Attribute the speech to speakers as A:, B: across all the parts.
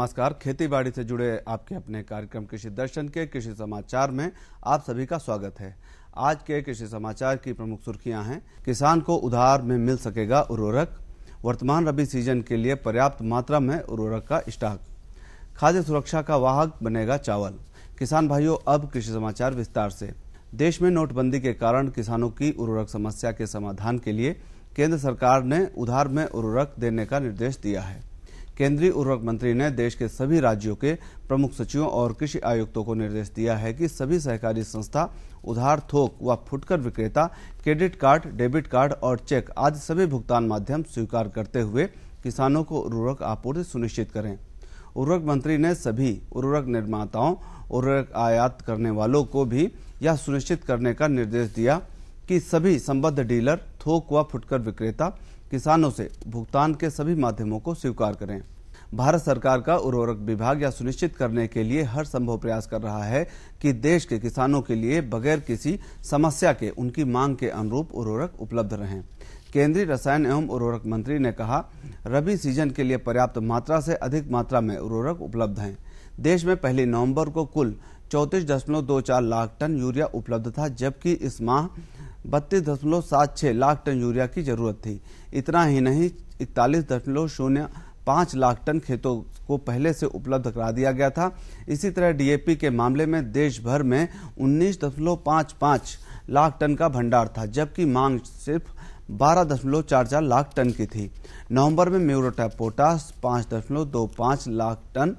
A: नमस्कार। खेती-बाड़ी से जुड़े आपके अपने कार्यक्रम कृषि दर्शन के कृषि समाचार में आप सभी का स्वागत है। आज के कृषि समाचार की प्रमुख सुर्खियां हैं। किसान को उधार में मिल सकेगा उर्वरक, वर्तमान रबी सीजन के लिए पर्याप्त मात्रा में उर्वरक का स्टॉक, खाद्य सुरक्षा का वाहक बनेगा चावल। किसान भाइयों, अब कृषि समाचार विस्तार से। देश में नोटबंदी के कारण किसानों की उर्वरक समस्या के समाधान के लिए केंद्र सरकार ने उधार में उर्वरक देने का निर्देश दिया है। केंद्रीय उर्वरक मंत्री ने देश के सभी राज्यों के प्रमुख सचिवों और कृषि आयुक्तों को निर्देश दिया है कि सभी सहकारी संस्था, उधार, थोक व फुटकर विक्रेता क्रेडिट कार्ड, डेबिट कार्ड और चेक आदि सभी भुगतान माध्यम स्वीकार करते हुए किसानों को उर्वरक आपूर्ति सुनिश्चित करें। उर्वरक मंत्री ने सभी उर्वरक निर्माताओं, उर्वरक आयात करने वालों को भी यह सुनिश्चित करने का निर्देश दिया कि सभी संबद्ध डीलर, थोक व फुटकर विक्रेता किसानों से भुगतान के सभी माध्यमों को स्वीकार करें। भारत सरकार का उर्वरक विभाग यह सुनिश्चित करने के लिए हर संभव प्रयास कर रहा है कि देश के किसानों के लिए बगैर किसी समस्या के उनकी मांग के अनुरूप उर्वरक उपलब्ध रहें। केंद्रीय रसायन एवं उर्वरक मंत्री ने कहा, रबी सीजन के लिए पर्याप्त मात्रा से अधिक मात्रा में उर्वरक उपलब्ध हैं। देश में 1 नवंबर को कुल 34.24 लाख टन यूरिया उपलब्ध था, जबकि इस माह 32.76 लाख टन यूरिया की जरूरत थी। इतना ही नहीं, 41.05 लाख टन खेतों को पहले से उपलब्ध करा दिया गया था। इसी तरह डीएपी के मामले में देश भर में 19.55 लाख टन का भंडार था, जबकि मांग सिर्फ 12.44 लाख टन की थी। नवंबर में muriate of potash 5.25 lakh ton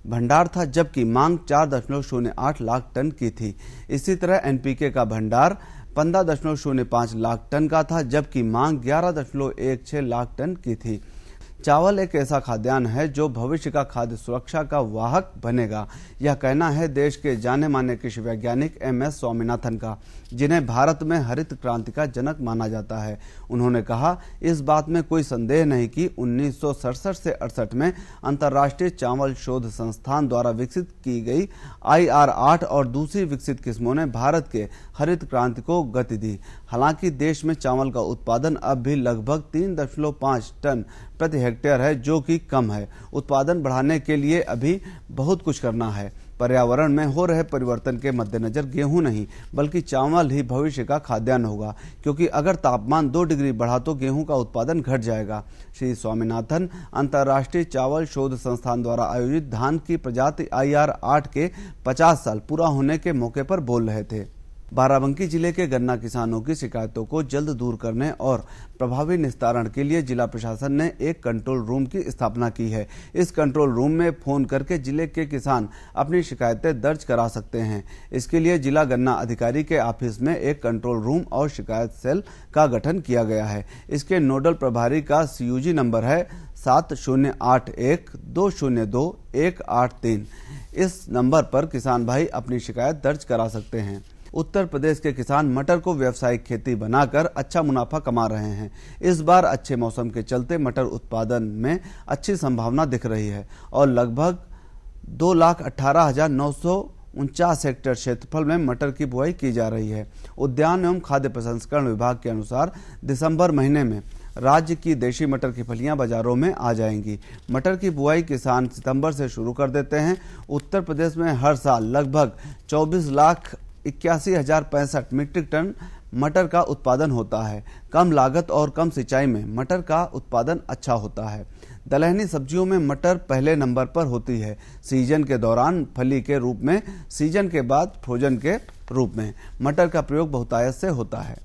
A: भंडार था, जबकि मांग 4.08 लाख टन की थी। इसी तरह एनपीके का भंडार 15.05 लाख टन का था, जबकि मांग 11.16 लाख टन की थी। चावल एक ऐसा खाद्यान्न है जो भविष्य का खाद्य सुरक्षा का वाहक बनेगा। यह कहना है देश के जाने माने कृषि वैज्ञानिक MS स्वामीनाथन का, जिन्हें भारत में हरित क्रांति का जनक माना जाता है। उन्होंने कहा, इस बात में कोई संदेह नहीं कि 1967 से 68 में अंतर्राष्ट्रीय चावल शोध संस्थान द्वारा विकसित की गई IR8 और दूसरी विकसित किस्मों ने भारत के हरित क्रांति को गति दी। हालांकि देश में चावल का उत्पादन अब भी लगभग 3.5 टन प्रति हेक्टेयर है, जो कि कम है। उत्पादन बढ़ाने के लिए अभी बहुत कुछ करना है। पर्यावरण में हो रहे परिवर्तन के मद्देनजर गेहूं नहीं बल्कि चावल ही भविष्य का खाद्यान्न होगा, क्योंकि अगर तापमान 2 डिग्री बढ़ा तो गेहूं का उत्पादन घट जाएगा। श्री स्वामीनाथन अंतर्राष्ट्रीय चावल शोध संस्थान द्वारा आयोजित धान की प्रजाति IR8 के 50 साल पूरा होने के मौके पर बोल रहे थे। बाराबंकी जिले के गन्ना किसानों की शिकायतों को जल्द दूर करने और प्रभावी निस्तारण के लिए जिला प्रशासन ने एक कंट्रोल रूम की स्थापना की है। इस कंट्रोल रूम में फोन करके जिले के किसान अपनी शिकायतें दर्ज करा सकते हैं। इसके लिए जिला गन्ना अधिकारी के ऑफिस में एक कंट्रोल रूम और शिकायत सेल का गठन किया गया है। इसके नोडल प्रभारी का CUG नंबर है 7081202183। इस नंबर पर किसान भाई अपनी शिकायत दर्ज करा सकते हैं। उत्तर प्रदेश के किसान मटर को व्यावसायिक खेती बनाकर अच्छा मुनाफा कमा रहे हैं। इस बार अच्छे मौसम के चलते मटर उत्पादन में अच्छी संभावना दिख रही है और लगभग 2,18,949 हेक्टेयर क्षेत्रफल में मटर की बुआई की जा रही है। उद्यान एवं खाद्य प्रसंस्करण विभाग के अनुसार दिसंबर महीने में राज्य की देशी मटर की फलियां बाजारों में आ जाएंगी। मटर की बुआई किसान सितंबर से शुरू कर देते हैं। उत्तर प्रदेश में हर साल लगभग 24,81,065 मीट्रिक टन मटर का उत्पादन होता है। कम लागत और कम सिंचाई में मटर का उत्पादन अच्छा होता है। दलहनी सब्जियों में मटर पहले नंबर पर होती है। सीजन के दौरान फली के रूप में, सीजन के बाद भोजन के रूप में मटर का प्रयोग बहुतायत से होता है।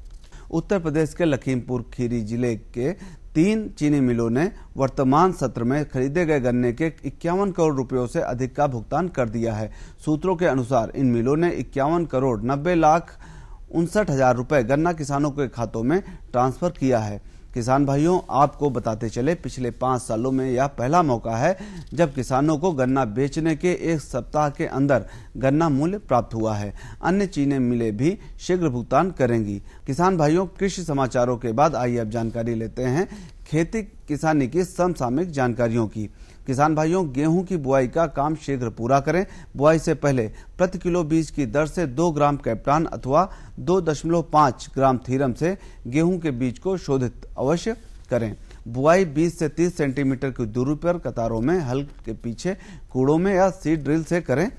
A: उत्तर प्रदेश के लखीमपुर खीरी जिले के 3 चीनी मिलों ने वर्तमान सत्र में खरीदे गए गन्ने के 51 करोड़ रुपयों से अधिक का भुगतान कर दिया है। सूत्रों के अनुसार इन मिलों ने 51,90,59,000 रुपए गन्ना किसानों के खातों में ट्रांसफर किया है। किसान भाइयों, आपको बताते चले, पिछले 5 सालों में यह पहला मौका है जब किसानों को गन्ना बेचने के 1 सप्ताह के अंदर गन्ना मूल्य प्राप्त हुआ है। अन्य चीनी मिलें भी शीघ्र भुगतान करेंगी। किसान भाइयों, कृषि समाचारों के बाद आइए अब जानकारी लेते हैं खेती किसानी की समसामयिक जानकारियों की। किसान भाइयों, गेहूं की बुआई का काम शीघ्र पूरा करें। बुआई से पहले प्रति किलो बीज की दर से 2 ग्राम कैप्टान अथवा 2.5 ग्राम थीरम से गेहूं के बीज को शोधित अवश्य करें। बुआई 20 से 30 सेंटीमीटर की दूरी पर कतारों में हल के पीछे कूड़ों में या सीड ड्रिल से करें।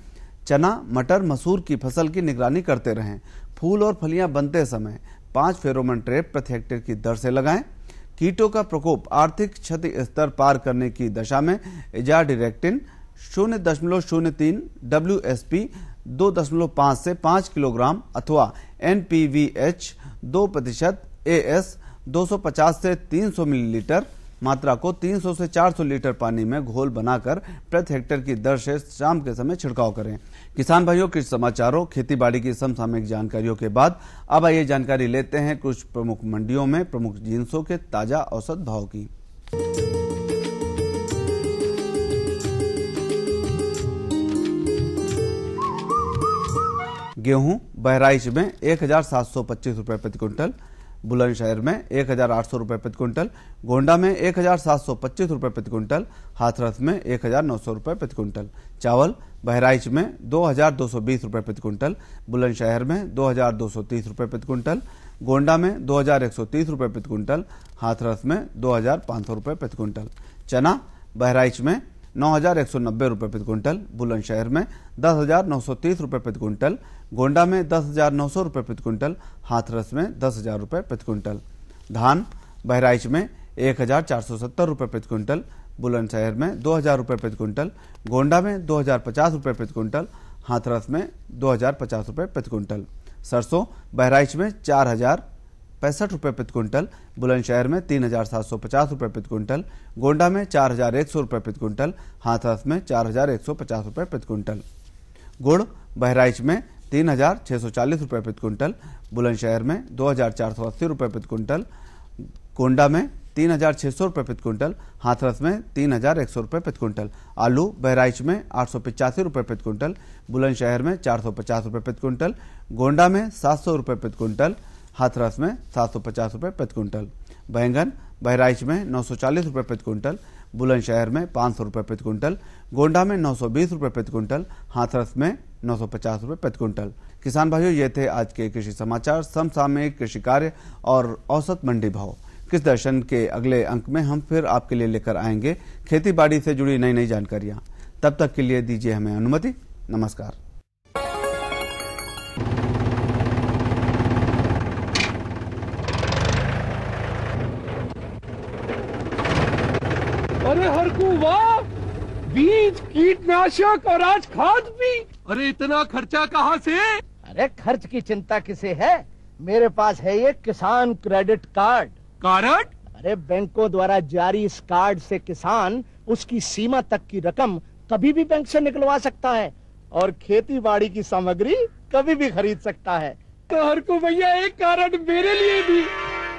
A: चना, मटर, मसूर की फसल की निगरानी करते रहें। फूल और फलियां बनते समय 5 फेरोमोन ट्रैप प्रति हेक्टेयर की दर से लगाएं। कीटों का प्रकोप आर्थिक क्षति स्तर पार करने की दशा में इजाडिरेक्टिन 0.03 WSP 2.5 से 5 किलोग्राम अथवा NPVH 2%, AS 250 से 300 मिलीलीटर मात्रा को 300 से 400 लीटर पानी में घोल बनाकर प्रति हेक्टेयर की दर से शाम के समय छिड़काव करें। किसान भाइयों, कृषि समाचारों, खेतीबाड़ी की समसामयिक जानकारियों के बाद अब आइए जानकारी लेते हैं कुछ प्रमुख मंडियों में प्रमुख जिंसों के ताजा औसत भाव की। गेहूं बहराइच में 1725 रुपए प्रति क्विंटल, बुलंदशहर में 1800 रुपए प्रति क्विंटल, गोंडा में 1725 रुपए प्रति क्विंटल, हाथरस में 1900 रुपए प्रति क्विंटल। चावल बहराइच में 2220 रुपए प्रति क्विंटल, बुलंदशहर में 2230 रुपए प्रति क्विंटल, गोंडा में 2130 रुपए प्रति क्विंटल, हाथरस में 2500 रुपए प्रति क्विंटल। चना बहराइच में 9190 रुपए प्रति क्विंटल, बुलंदशहर में 10,930 रुपए प्रति क्विंटल, गोंडा में 10,900 रुपए प्रति क्विंटल, हाथरस में 10,000 रुपए प्रति क्विंटल। धान बहराइच में 1,470 रुपए प्रति क्विंटल, बुलंदशहर में 2,000 रुपए प्रति क्विंटल, गोंडा में 2,050 रुपए प्रति क्विंटल, हाथरस में 2,050 रुपए प्रति क्विंटल। सरसों बहराइच में 4,065 रुपए प्रति क्विंटल, बुलंदशहर में 3,750 रुपए प्रति क्विंटल, गोंडा में 4,100 रुपए प्रति क्विंटल, हाथरस में 4,150 रुपए प्रति क्विंटल। गुड़ बहराइच में 3,640 रुपए प्रति क्विंटल, बुलंदशहर में 2,480 रुपए प्रति क्विंटल, गोंडा में 3,600 रुपए प्रति क्विंटल, हाथरस में 3,100 रुपए प्रति क्विंटल। आलू बहराइच में 885 रुपए प्रति क्विंटल, बुलंदशहर में 450 रुपए प्रति क्विंटल, गोंडा में 700 रुपए प्रति क्विंटल, हाथरस में 750 रुपए प्रति क्विंटल। बैंगन बहराइच में 940 रुपए प्रति क्विंटल, बुलंदशहर में 500 रुपए प्रति क्विंटल, गोंडा में 920 रुपए प्रति क्विंटल, हाथरस में 950 रुपए प्रति क्विंटल। किसान भाइयों, ये थे आज के कृषि समाचार, समसामयिक कृषि कार्य और औसत मंडी भाव। कृषि दर्शन के अगले अंक में हम फिर आपके लिए लेकर आएंगे खेती बाड़ी से जुड़ी नई नई जानकारियां। तब तक के लिए दीजिए हमें अनुमति। नमस्कार।
B: अरे हरकू वाह, बीज, कीटनाशक और आज खाद भी। अरे इतना खर्चा कहाँ से?
C: अरे खर्च की चिंता किसे है, मेरे पास है ये किसान क्रेडिट कार्ड।
B: कार्ड?
C: अरे बैंकों द्वारा जारी इस कार्ड से किसान उसकी सीमा तक की रकम कभी भी बैंक से निकलवा सकता है और खेती बाड़ी की सामग्री कभी भी खरीद सकता है।
B: तो हरकू भैया एक कार्ड मेरे लिए भी।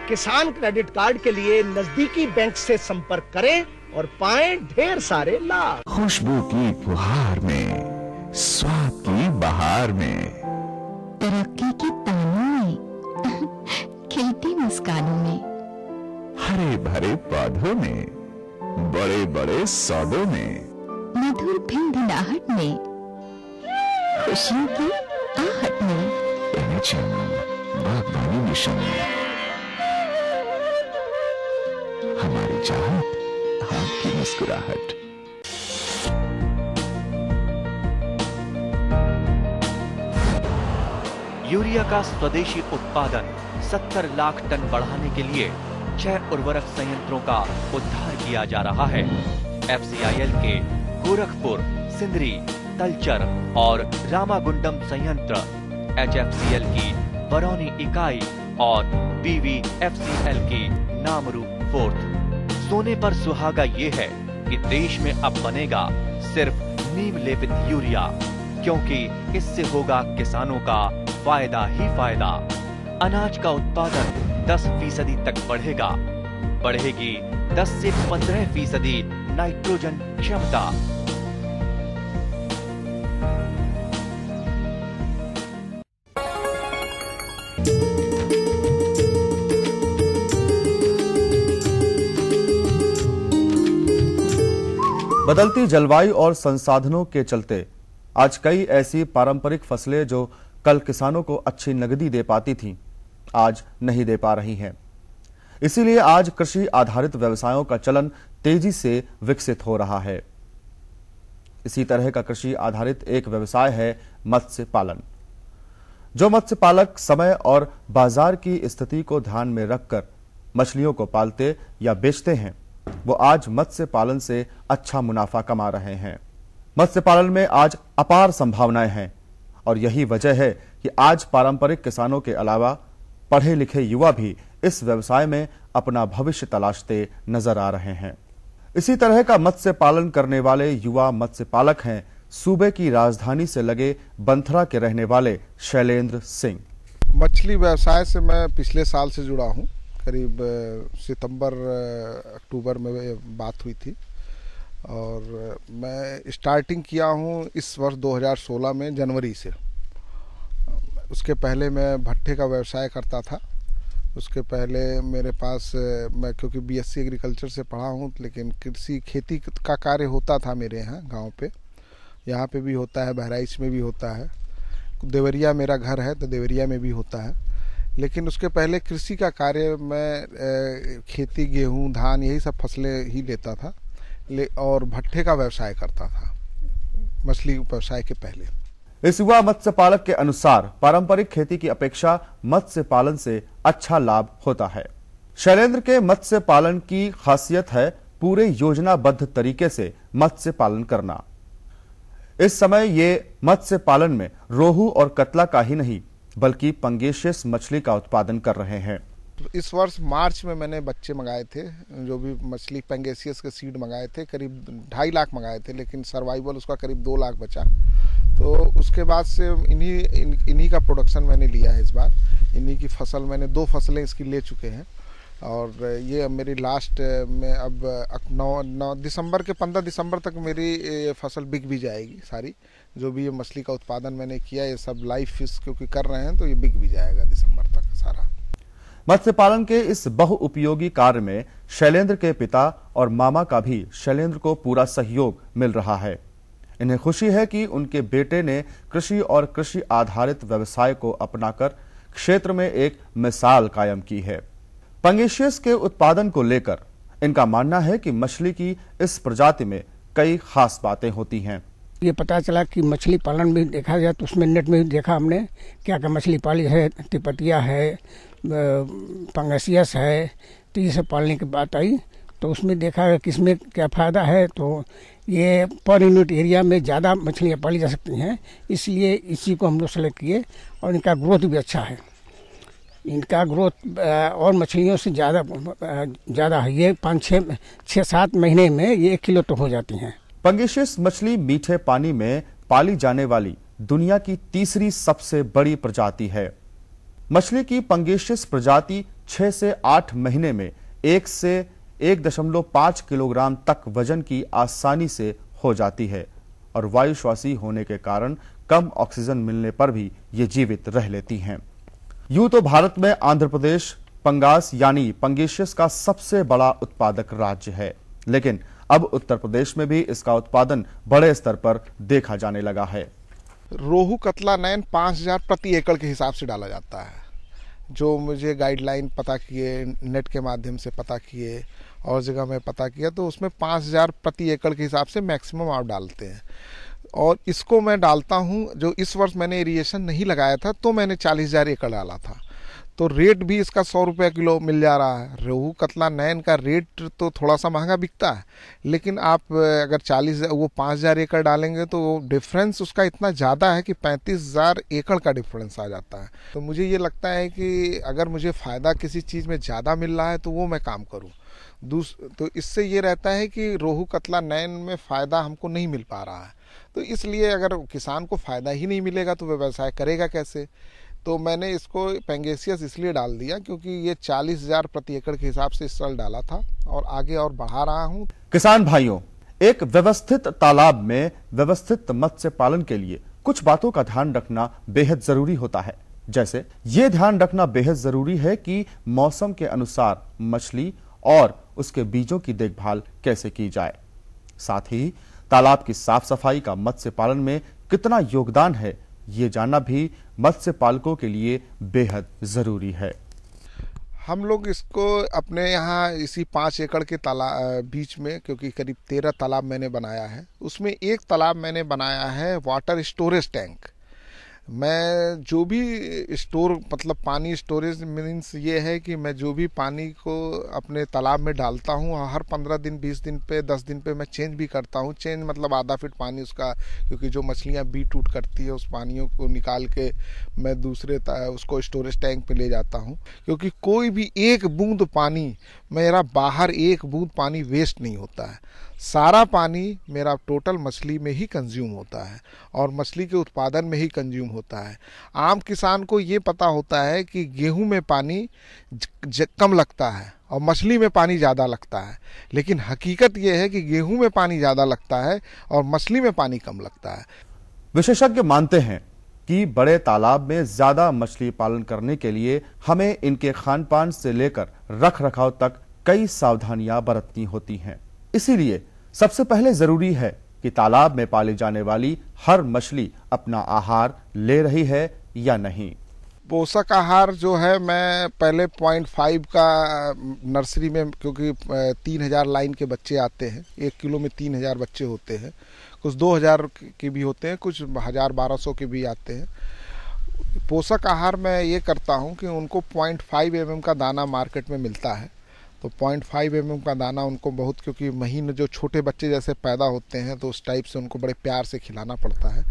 C: किसान क्रेडिट कार्ड के लिए नजदीकी बैंक से संपर्क करें और पाएं ढेर सारे लाभ।
D: खुशबू की फुहार में, स्वाद की बहार में,
E: तरक्की की तानों में, खिलती मुस्कानों में,
D: हरे भरे पौधों में, बड़े बड़े सौदों में,
E: मधुर भिनभिनाहट में, खुशियों की आहट में,
D: बागवानी मिशन, हमारी चाहत, आपकी मुस्कुराहट।
F: यूरिया का स्वदेशी उत्पादन 70 लाख टन बढ़ाने के लिए 6 उर्वरक संयंत्रों का उद्धार किया जा रहा है। FCIL के गोरखपुर, सिंदरी, तलचर और रामागुंडम संयंत्र, HFCL की बरौनी इकाई और BVFCL की नामरू फोर्थ। सोने पर सुहागा ये है कि देश में अब बनेगा सिर्फ नीम लेपित यूरिया, क्योंकि इससे होगा किसानों का फायदा ही फायदा। अनाज का उत्पादन 10% तक बढ़ेगा, बढ़ेगी 10 से 15% नाइट्रोजन क्षमता।
G: बदलती जलवायु और संसाधनों के चलते आज कई ऐसी पारंपरिक फसलें जो कल किसानों को अच्छी नकदी दे पाती थीं, आज नहीं दे पा रही हैं। इसीलिए आज कृषि आधारित व्यवसायों का चलन तेजी से विकसित हो रहा है। इसी तरह का कृषि आधारित एक व्यवसाय है मत्स्य पालन। जो मत्स्य पालक समय और बाजार की स्थिति को ध्यान में रखकर मछलियों को पालते या बेचते हैं, वो आज मत्स्य पालन से अच्छा मुनाफा कमा रहे हैं। मत्स्य पालन में आज अपार संभावनाएं हैं और यही वजह है कि आज पारंपरिक किसानों के अलावा पढ़े लिखे युवा भी इस व्यवसाय में अपना भविष्य तलाशते नजर आ रहे हैं। इसी तरह का मत्स्य पालन करने वाले युवा मत्स्य पालक हैं सूबे की राजधानी से लगे बंथरा के रहने वाले शैलेंद्र सिंह।
H: मछली व्यवसाय से मैं पिछले साल से जुड़ा हूं। करीब सितंबर अक्टूबर में बात हुई थी और मैं स्टार्टिंग किया हूं इस वर्ष 2016 में जनवरी से। उसके पहले मैं भट्ठे का व्यवसाय करता था। उसके पहले मेरे पास मैं क्योंकि बीएससी एग्रीकल्चर से पढ़ा हूं, लेकिन कृषि खेती का कार्य होता था मेरे यहाँ गांव पे। यहाँ पे भी होता है, बहराइच में भी होता है, देवरिया मेरा घर है तो देवरिया में भी होता है। लेकिन उसके पहले कृषि का कार्य मैं खेती, गेहूं, धान यही सब फसलें ही लेता था और भट्ठे का व्यवसाय करता था मछली व्यवसाय के पहले।
G: इस युवा मत्स्य पालक के अनुसार पारंपरिक खेती की अपेक्षा मत्स्य पालन से अच्छा लाभ होता है। शैलेंद्र के मत्स्य पालन की खासियत है पूरे योजनाबद्ध तरीके से मत्स्य पालन करना। इस समय ये मत्स्य पालन में रोहू और कतला का ही नहीं बल्कि पंगेशियस मछली का उत्पादन कर रहे हैं।
H: इस वर्ष मार्च में मैंने बच्चे मंगाए थे, जो भी मछली पेंगेसियस के सीड मंगाए थे, करीब 2.5 लाख मंगाए थे, लेकिन सर्वाइवल उसका करीब 2 लाख बचा। तो उसके बाद से इन्हीं का प्रोडक्शन मैंने लिया है इस बार। इन्हीं की फसल मैंने 2 फसलें इसकी ले चुके हैं और ये मेरी लास्ट में अब 9 दिसंबर के 15 दिसंबर तक मेरी फसल बिक भी जाएगी सारी। जो भी ये मछली का उत्पादन मैंने किया, ये सब लाइव फिश क्योंकि कर रहे हैं तो ये बिक भी जाएगा दिसंबर तक सारा।
G: मत्स्य पालन के इस बहुउपयोगी कार्य में शैलेंद्र के पिता और मामा का भी शैलेंद्र को पूरा सहयोग मिल रहा है। इन्हें खुशी है कि उनके बेटे ने कृषि और कृषि आधारित व्यवसाय को अपनाकर क्षेत्र में एक मिसाल कायम की है। पंगेशियस के उत्पादन को लेकर इनका मानना है कि मछली की इस प्रजाति में कई खास बातें होती हैं।
I: ये पता चला कि मछली पालन भी देखा जाए तो उसमें नेट में भी देखा हमने क्या क्या मछली पाली है, तिपतिया है, पंगेशियस है, तो ये सब पालने की बात आई तो उसमें देखा कि इसमें क्या फ़ायदा है। तो ये पर यूनिट एरिया में ज़्यादा मछलियाँ पाली जा सकती हैं, इसलिए इसी को हम लोग सेलेक्ट किए और इनका ग्रोथ भी अच्छा है। इनका ग्रोथ और मछलियों से ज़्यादा है। ये 5-6-7 महीने में ये 1 किलो तो हो जाती हैं।
G: पंगेशियस मछली मीठे पानी में पाली जाने वाली दुनिया की तीसरी सबसे बड़ी प्रजाति है। मछली की पंगेशियस प्रजाति 6 से 8 महीने में 1 से 1.5 किलोग्राम तक वजन की आसानी से हो जाती है और वायुश्वासी होने के कारण कम ऑक्सीजन मिलने पर भी ये जीवित रह लेती हैं। यूं तो भारत में आंध्र प्रदेश पंगास यानी पंगेशियस का सबसे बड़ा उत्पादक राज्य है, लेकिन अब उत्तर प्रदेश में भी इसका उत्पादन बड़े स्तर पर देखा जाने लगा है।
H: रोहू, कतला, नैन 5000 प्रति एकड़ के हिसाब से डाला जाता है। जो मुझे गाइडलाइन पता किए, नेट के माध्यम से पता किए और जगह में पता किया, तो उसमें 5000 प्रति एकड़ के हिसाब से मैक्सिमम आप डालते हैं। और इसको मैं डालता हूं, जो इस वर्ष मैंने इरिगेशन नहीं लगाया था तो मैंने 40,000 एकड़ डाला था, तो रेट भी इसका 100 रुपये किलो मिल जा रहा है। रोहू, कतला, नैन का रेट तो थोड़ा सा महंगा बिकता है, लेकिन आप अगर 5,000 एकड़ डालेंगे तो डिफरेंस उसका इतना ज़्यादा है कि 35,000 एकड़ का डिफरेंस आ जाता है। तो मुझे ये लगता है कि अगर मुझे फ़ायदा किसी चीज़ में ज़्यादा मिल रहा है तो वो मैं काम करूँ। तो इससे ये रहता है कि रोहू, कतला, नैन में फ़ायदा हमको नहीं मिल पा रहा है, तो इसलिए अगर किसान को फ़ायदा ही नहीं मिलेगा तो व्यवसाय करेगा कैसे। तो मैंने इसको पेंगेसियस इसलिए डाल दिया क्योंकि ये 40,000 प्रति एकड़ के हिसाब से इस साल डाला था और आगे और बढ़ा रहा हूं।
G: किसान भाइयों, एक व्यवस्थित तालाब में व्यवस्थित मत्स्य पालन के लिए कुछ बातों का ध्यान रखना बेहद जरूरी होता है। जैसे ये ध्यान रखना बेहद जरूरी है कि मौसम के अनुसार मछली और उसके बीजों की देखभाल कैसे की जाए। साथ ही तालाब की साफ सफाई का मत्स्य पालन में कितना योगदान है, ये जानना भी मत्स्य पालकों के लिए बेहद जरूरी है।
H: हम लोग इसको अपने यहाँ इसी 5 एकड़ के तालाब बीच में, क्योंकि करीब 13 तालाब मैंने बनाया है, उसमें एक तालाब मैंने बनाया है वाटर स्टोरेज टैंक। मैं जो भी स्टोर मतलब पानी स्टोरेज मीन्स ये है कि मैं जो भी पानी को अपने तालाब में डालता हूँ हर 15 दिन 20 दिन पे 10 दिन पे मैं चेंज भी करता हूँ। चेंज मतलब आधा फीट पानी उसका, क्योंकि जो मछलियाँ बीट टूट करती है उस पानियों को निकाल के मैं दूसरे उसको स्टोरेज टैंक पे ले जाता हूँ। क्योंकि कोई भी एक बूंद पानी मेरा बाहर, एक बूंद पानी वेस्ट नहीं होता है। सारा पानी मेरा टोटल मछली में ही कंज्यूम होता है और मछली के उत्पादन में ही कंज्यूम होता है। आम किसान को ये पता होता है कि गेहूं में पानी कम लगता है और मछली में पानी ज़्यादा लगता है, लेकिन हकीकत ये है कि गेहूं में पानी ज़्यादा लगता है और मछली में पानी कम लगता है।
G: विशेषज्ञ मानते हैं कि बड़े तालाब में ज्यादा मछली पालन करने के लिए हमें इनके खान पान से लेकर रख रखाव तक कई सावधानियां बरतनी होती हैं। इसीलिए सबसे पहले जरूरी है कि तालाब में पाली जाने वाली हर मछली अपना आहार ले रही है या नहीं।
H: पोषक आहार जो है मैं पहले 0.5 का नर्सरी में, क्योंकि 3000 लाइन के बच्चे आते हैं, 1 किलो में 3000 बच्चे होते हैं, कुछ 2000 के भी होते हैं, कुछ 1000-1200 के भी आते हैं। पोषक आहार मैं ये करता हूँ कि उनको 0.5 mm का दाना मार्केट में मिलता है, तो 0.5 mm का दाना उनको बहुत, क्योंकि महीने जो छोटे बच्चे जैसे पैदा होते हैं तो उस टाइप से उनको बड़े प्यार से खिलाना पड़ता है।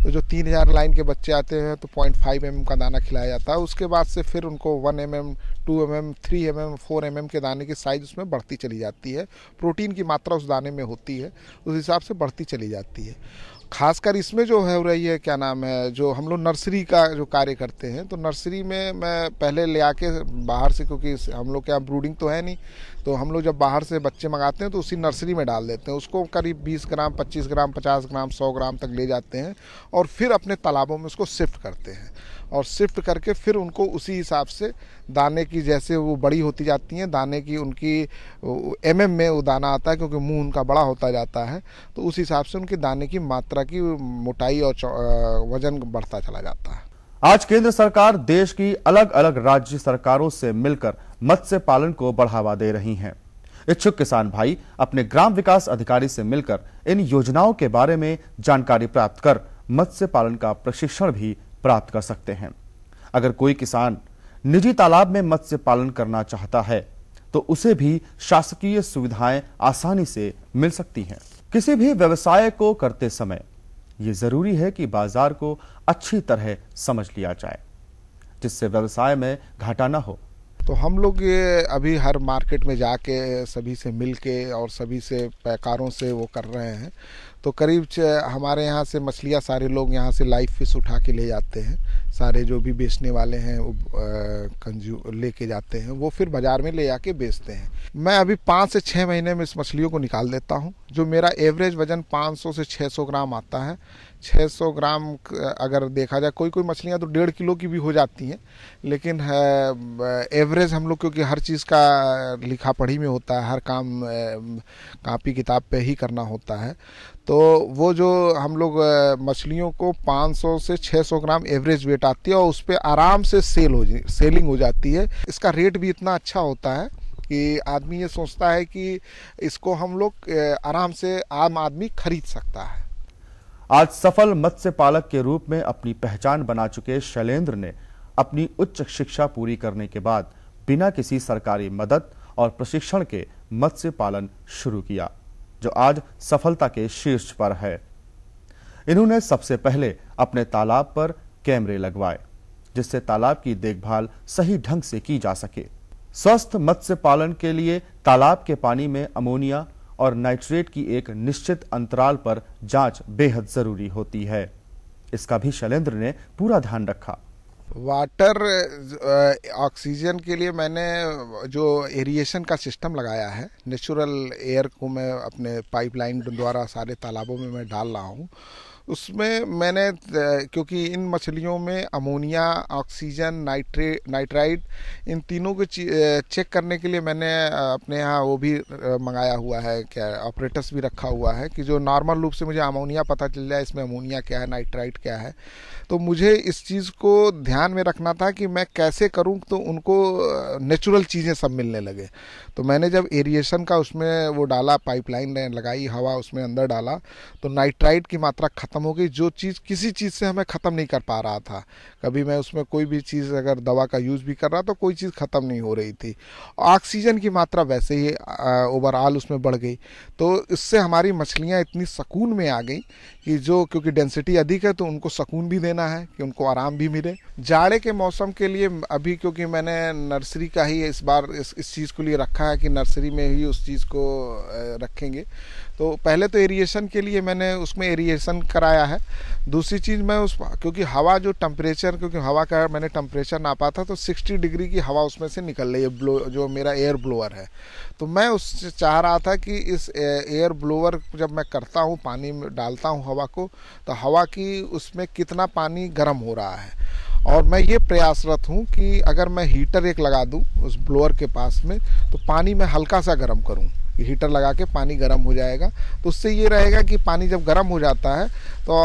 H: तो जो 3000 लाइन के बच्चे आते हैं तो 0.5 mm का दाना खिलाया जाता है। उसके बाद से फिर उनको 1 mm, 2 mm, 3 mm, 4 mm के दाने की साइज़ उसमें बढ़ती चली जाती है। प्रोटीन की मात्रा उस दाने में होती है, उस हिसाब से बढ़ती चली जाती है। खासकर इसमें जो है रही है, क्या नाम है, जो हम लोग नर्सरी का जो कार्य करते हैं, तो नर्सरी में मैं पहले ले आके बाहर से, क्योंकि हम लोग के यहाँ ब्रूडिंग तो है नहीं, तो हम लोग जब बाहर से बच्चे मंगाते हैं तो उसी नर्सरी में डाल देते हैं। उसको करीब 20 ग्राम, 25 ग्राम, 50 ग्राम, 100 ग्राम तक ले जाते हैं और फिर अपने तालाबों में उसको शिफ्ट करते हैं और शिफ्ट करके फिर उनको उसी हिसाब से दाने की, जैसे वो बड़ी होती जाती हैं दाने की, उनकी MM में वो दाना आता है, क्योंकि मुंह उनका बड़ा होता जाता है, तो उस हिसाब से उनके दाने की मात्रा की मोटाई और वजन बढ़ता चला जाता है।
G: आज केंद्र सरकार देश की अलग अलग राज्य सरकारों से मिलकर मत्स्य पालन को बढ़ावा दे रही है। इच्छुक किसान भाई अपने ग्राम विकास अधिकारी से मिलकर इन योजनाओं के बारे में जानकारी प्राप्त कर मत्स्य पालन का प्रशिक्षण भी प्राप्त कर सकते हैं। अगर कोई किसान निजी तालाब में मत्स्य पालन करना चाहता है तो उसे भी शासकीय सुविधाएं आसानी से मिल सकती हैं। किसी भी व्यवसाय को करते समय ये जरूरी है कि बाजार को अच्छी तरह समझ लिया जाए, जिससे व्यवसाय में घाटा ना हो।
H: तो हम लोग ये अभी हर मार्केट में जाके सभी से मिल के और सभी से पैकारों से वो कर रहे हैं। तो करीब हमारे यहाँ से मछलियाँ सारे लोग यहाँ से लाइव फिश उठा के ले जाते हैं, सारे जो भी बेचने वाले हैं वो लेके जाते हैं, वो फिर बाज़ार में ले जाके बेचते हैं। मैं अभी 5 से 6 महीने में इस मछलियों को निकाल देता हूँ। जो मेरा एवरेज वज़न 500 से 600 ग्राम आता है। 600 ग्राम अगर देखा जाए, कोई कोई मछलियाँ तो 1.5 किलो की भी हो जाती हैं, लेकिन एवरेज हम लोग, क्योंकि हर चीज़ का लिखा पढ़ी में होता है, हर काम कापी किताब पे ही करना होता है, तो वो जो हम लोग मछलियों को 500 से 600 ग्राम एवरेज वेट आती है और उस पर आराम से सेलिंग हो जाती है। इसका रेट भी इतना अच्छा होता है कि आदमी ये सोचता है कि इसको हम लोग आराम से आम आदमी खरीद सकता है।
G: आज सफल मत्स्य पालक के रूप में अपनी पहचान बना चुके शैलेंद्र ने अपनी उच्च शिक्षा पूरी करने के बाद बिना किसी सरकारी मदद और प्रशिक्षण के मत्स्य पालन शुरू किया, जो आज सफलता के शीर्ष पर है। इन्होंने सबसे पहले अपने तालाब पर कैमरे लगवाए, जिससे तालाब की देखभाल सही ढंग से की जा सके। स्वस्थ मत्स्य पालन के लिए तालाब के पानी में अमोनिया और नाइट्रेट की एक निश्चित अंतराल पर जांच बेहद जरूरी होती है। इसका भी शैलेंद्र ने पूरा ध्यान रखा।
H: वाटर ऑक्सीजन के लिए मैंने जो एरिएशन का सिस्टम लगाया है, नेचुरल एयर को मैं अपने पाइपलाइन द्वारा सारे तालाबों में मैं डाल रहा हूँ। उसमें मैंने, क्योंकि इन मछलियों में अमोनिया, ऑक्सीजन, नाइट्राइट, इन तीनों को चेक करने के लिए मैंने अपने यहाँ वो भी मंगाया हुआ है, क्या ऑपरेटर्स भी रखा हुआ है, कि जो नॉर्मल रूप से मुझे अमोनिया पता चल जाए इसमें अमोनिया क्या है, नाइट्राइट क्या है। तो मुझे इस चीज़ को ध्यान में रखना था कि मैं कैसे करूं तो उनको नेचुरल चीज़ें सब मिलने लगे। तो मैंने जब एरिएशन का उसमें वो डाला, पाइपलाइन लगाई, हवा उसमें अंदर डाला, तो नाइट्राइट की मात्रा ख़त्म हो गई। जो चीज़ किसी चीज़ से हमें ख़त्म नहीं कर पा रहा था, कभी मैं उसमें कोई भी चीज़ अगर दवा का यूज़ भी कर रहा तो कोई चीज़ ख़त्म नहीं हो रही थी। ऑक्सीजन की मात्रा वैसे ही ओवरऑल उसमें बढ़ गई। तो इससे हमारी मछलियाँ इतनी सुकून में आ गई कि जो, क्योंकि डेंसिटी अधिक है तो उनको सुकून भी देना है कि उनको आराम भी मिले। जाड़े के मौसम के लिए अभी, क्योंकि मैंने नर्सरी का ही इस बार इस चीज़ को लिए रखा है कि नर्सरी में ही उस चीज़ को रखेंगे, तो पहले तो एरिएशन के लिए मैंने उसमें एरिएशन कराया है। दूसरी चीज़ मैं क्योंकि हवा जो टेम्परेचर, क्योंकि हवा का मैंने टेम्परेचर नापा था तो 60 डिग्री की हवा उसमें से निकल रही है, जो मेरा एयर ब्लोअर है। तो मैं उससे चाह रहा था कि इस एयर ब्लोअर जब मैं करता हूँ, पानी में डालता हूँ हवा को, तो हवा की उसमें कितना पानी गर्म हो रहा है। और मैं ये प्रयासरत हूँ कि अगर मैं हीटर एक लगा दूँ उस ब्लोअर के पास में, तो पानी मैं हल्का सा गर्म करूँ, हीटर लगा के पानी गर्म हो जाएगा। तो उससे ये रहेगा कि पानी जब गर्म हो जाता है तो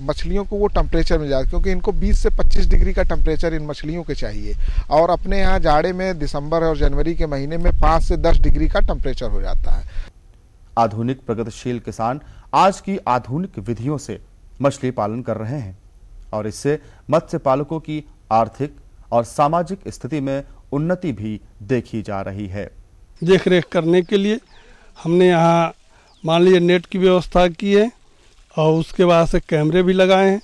H: मछलियों को वो टेम्परेचर मिल जाता है, क्योंकि इनको 20 से 25 डिग्री का टेम्परेचर इन मछलियों के चाहिए। और अपने यहाँ जाड़े में दिसंबर और जनवरी के महीने में 5 से 10 डिग्री का टेम्परेचर हो जाता है।
G: आधुनिक प्रगतिशील किसान आज की आधुनिक विधियों से मछली पालन कर रहे हैं और इससे मत्स्य पालकों की आर्थिक और सामाजिक स्थिति में उन्नति भी देखी जा रही है।
J: देख रेख करने के लिए हमने यहाँ मान लीजिए नेट की व्यवस्था की है और उसके बाद से कैमरे भी लगाए हैं,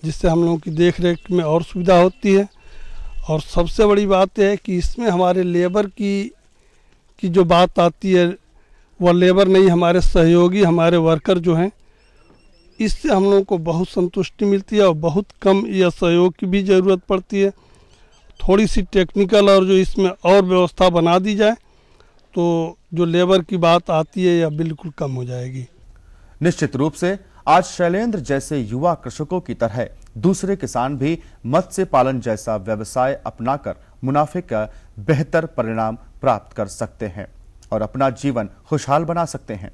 J: जिससे हम लोगों की देख रेख में और सुविधा होती है। और सबसे बड़ी बात यह है कि इसमें हमारे लेबर की जो बात आती है, वह लेबर नहीं, हमारे सहयोगी, हमारे वर्कर जो हैं, इससे हम लोगों को बहुत संतुष्टि मिलती है और बहुत कम यह सहयोग की भी ज़रूरत पड़ती है। थोड़ी सी टेक्निकल और जो इसमें और व्यवस्था बना दी जाए तो जो लेबर की बात आती है यह बिल्कुल कम हो जाएगी।
G: निश्चित रूप से आज शैलेंद्र जैसे युवा कृषकों की तरह दूसरे किसान भी मत्स्य पालन जैसा व्यवसाय अपनाकर मुनाफे का बेहतर परिणाम प्राप्त कर सकते हैं और अपना जीवन खुशहाल बना सकते हैं।